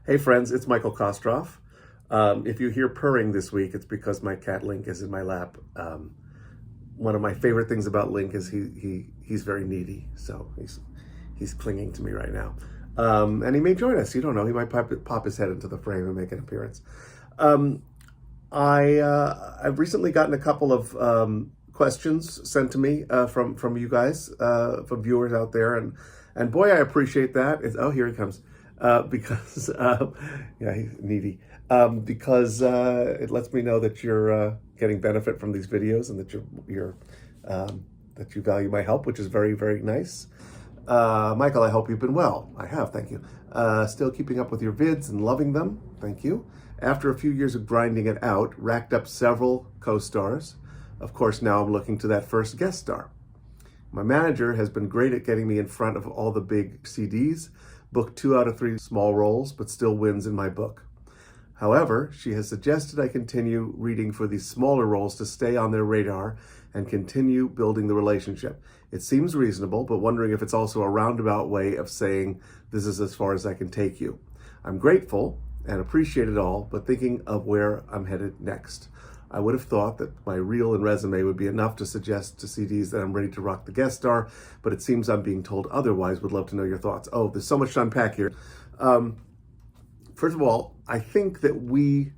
Hey friends, it's Michael Kostroff. If you hear purring this week, it's because my cat Link is in my lap. One of my favorite things about Link is he's very needy, so he's clinging to me right now. And he may join us. You don't know. He might pop his head into the frame and make an appearance. Um, I've recently gotten a couple of questions sent to me from you guys, from viewers out there, and boy, I appreciate that. Oh, here he comes. Because yeah, he's needy. Because it lets me know that you're getting benefit from these videos and that you're that you value my help, which is very, very nice. Michael, I hope you've been well. I have, thank you. Still keeping up with your vids and loving them. Thank you. After a few years of grinding it out, racked up several co-stars. Of course, now I'm looking to that first guest star. My manager has been great at getting me in front of all the big CDs, booked 2 out of 3 small roles, but still wins in my book. However, she has suggested I continue reading for these smaller roles to stay on their radar and continue building the relationship. It seems reasonable, but wondering if it's also a roundabout way of saying this is as far as I can take you. I'm grateful and appreciate it all, but thinking of where I'm headed next. I would have thought that my reel and resume would be enough to suggest to CDs that I'm ready to rock the guest star, but it seems I'm being told otherwise. Would love to know your thoughts. Oh, there's so much to unpack here. First of all, I think that we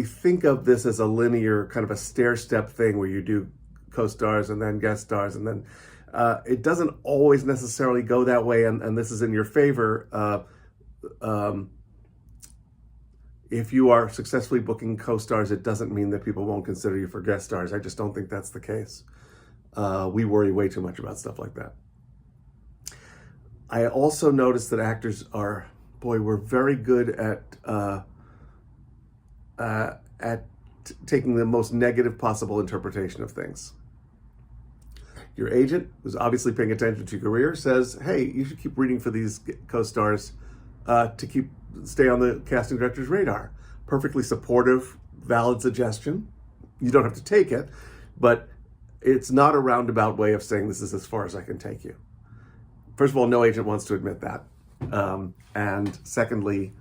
think of this as a linear, kind of a stair-step thing where you do co-stars and then guest stars, and then it doesn't always necessarily go that way, and this is in your favor. If you are successfully booking co-stars, it doesn't mean that people won't consider you for guest stars. I just don't think that's the case. We worry way too much about stuff like that. I also noticed that actors we're very good at taking the most negative possible interpretation of things. Your agent, who's obviously paying attention to your career, says, hey, you should keep reading for these co-stars to stay on the casting director's radar. Perfectly supportive, valid suggestion. You don't have to take it, but it's not a roundabout way of saying this is as far as I can take you. First of all, no agent wants to admit that. And secondly,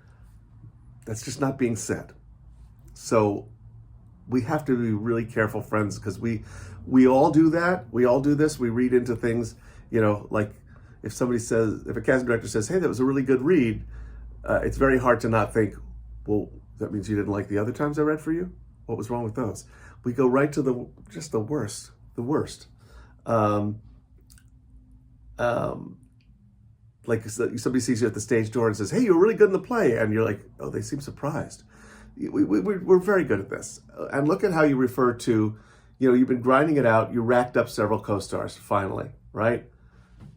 that's just not being said. So we have to be really careful, friends, because we all do that. We all do this. We read into things, like if a casting director says, hey, that was a really good read, it's very hard to not think, well, that means you didn't like the other times I read for you? What was wrong with those? We go right to the worst. Like somebody sees you at the stage door and says, hey, you're really good in the play. And you're like, oh, they seem surprised. We're very good at this. And look at how you refer to, you've been grinding it out. You racked up several co-stars finally, right?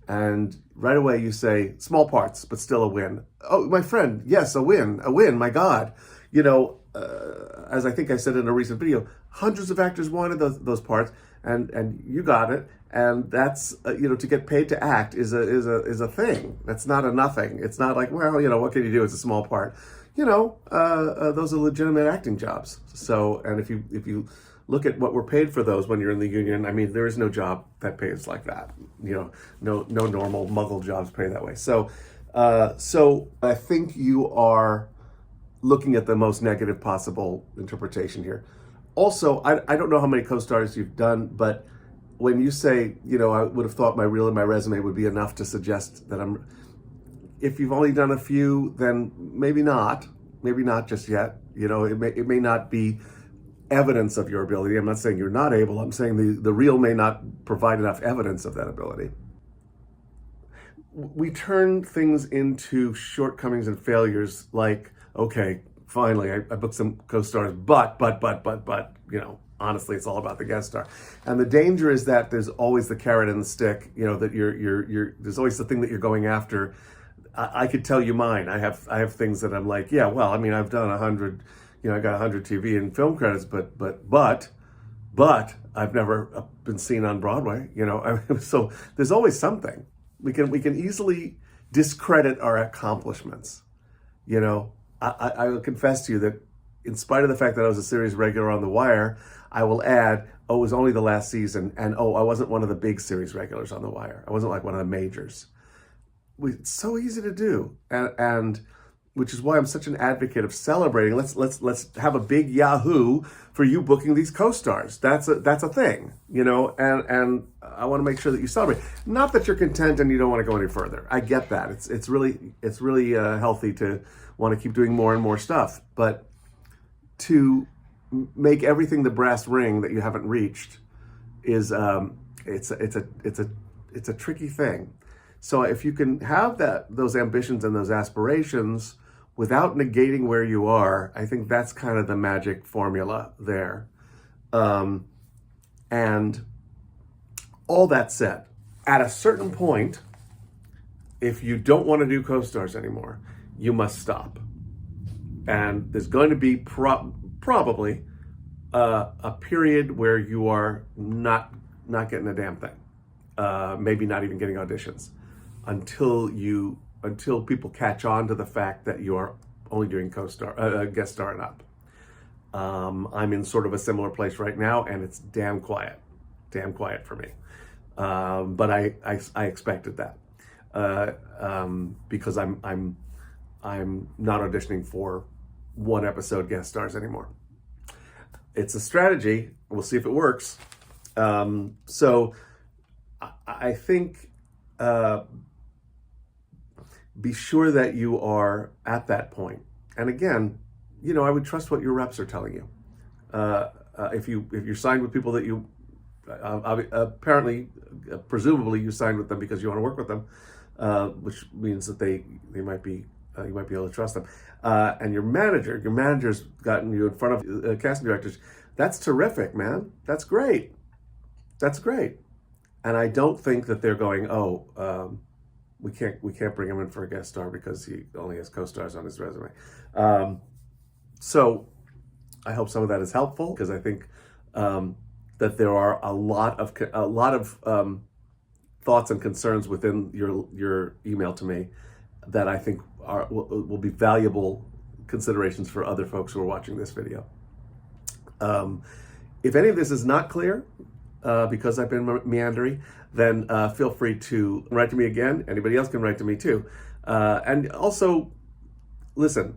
And right away you say, small parts, but still a win. Oh, my friend, yes, a win, my God. As I think I said in a recent video, hundreds of actors wanted those parts, and you got it. And that's, to get paid to act is a thing. That's not a nothing. It's not like, well, what can you do? It's a small part. Those are legitimate acting jobs. So, and if you look at what we're paid for those when you're in the union, I mean, there is no job that pays like that. No normal muggle jobs pay that way. So I think you are looking at the most negative possible interpretation here. Also, I don't know how many co-stars you've done, but when you say, I would have thought my reel and my resume would be enough to suggest that if you've only done a few, then maybe not just yet. It may not be evidence of your ability. I'm not saying you're not able. I'm saying the reel may not provide enough evidence of that ability. We turn things into shortcomings and failures like, okay, finally, I booked some co-stars, but, honestly, it's all about the guest star. And the danger is that there's always the carrot and the stick, that there's always the thing that you're going after. I could tell you mine. I have things that I'm like, yeah, well, I mean, I've done 100, I got 100 TV and film credits, but I've never been seen on Broadway, so there's always something. We can easily discredit our accomplishments. I will confess to you that in spite of the fact that I was a series regular on The Wire, I will add, it was only the last season, and I wasn't one of the big series regulars on The Wire. I wasn't like one of the majors. It's so easy to do. And which is why I'm such an advocate of celebrating. Let's have a big Yahoo for you booking these co-stars. That's a thing, you know, and I want to make sure that you celebrate. Not that you're content and you don't want to go any further. I get that. It's really healthy to want to keep doing more and more stuff, but to make everything the brass ring that you haven't reached is it's a tricky thing. So if you can have those ambitions and those aspirations without negating where you are, I think that's kind of the magic formula there. And all that said, at a certain point, if you don't want to do co-stars anymore, you must stop. And there's going to be probably a period where you are not getting a damn thing. Maybe not even getting auditions until people catch on to the fact that you are only doing guest star and up. I'm in sort of a similar place right now, and it's damn quiet for me. But I expected that because I'm not auditioning for one episode guest stars anymore. It's a strategy. We'll see if it works. So I think be sure that you are at that point. And again, you know, I would trust what your reps are telling you. If you're signed with people that you presumably you signed with them because you want to work with them, which means that they might be you might be able to trust them. And your manager's gotten you in front of casting directors. That's terrific, man. That's great. That's great. And I don't think that they're going, we can't bring him in for a guest star because he only has co-stars on his resume. So I hope some of that is helpful, because I think that there are a lot of thoughts and concerns within your email to me that I think will be valuable considerations for other folks who are watching this video. If any of this is not clear, because I've been meandering, then feel free to write to me again. Anybody else can write to me too. And also, listen,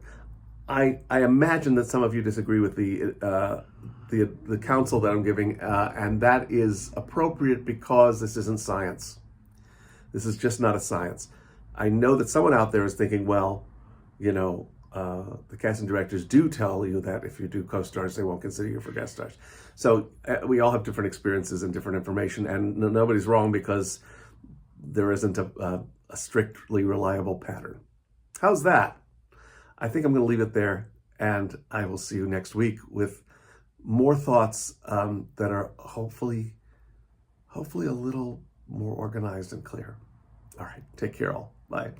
I imagine that some of you disagree with the counsel that I'm giving, and that is appropriate because this isn't science. This is just not a science. I know that someone out there is thinking, well, you know, the casting directors do tell you that if you do co-stars, they won't consider you for guest stars. So we all have different experiences and different information, and nobody's wrong because there isn't a strictly reliable pattern. How's that? I think I'm going to leave it there, and I will see you next week with more thoughts that are hopefully a little more organized and clear. All right, take care all. Bye.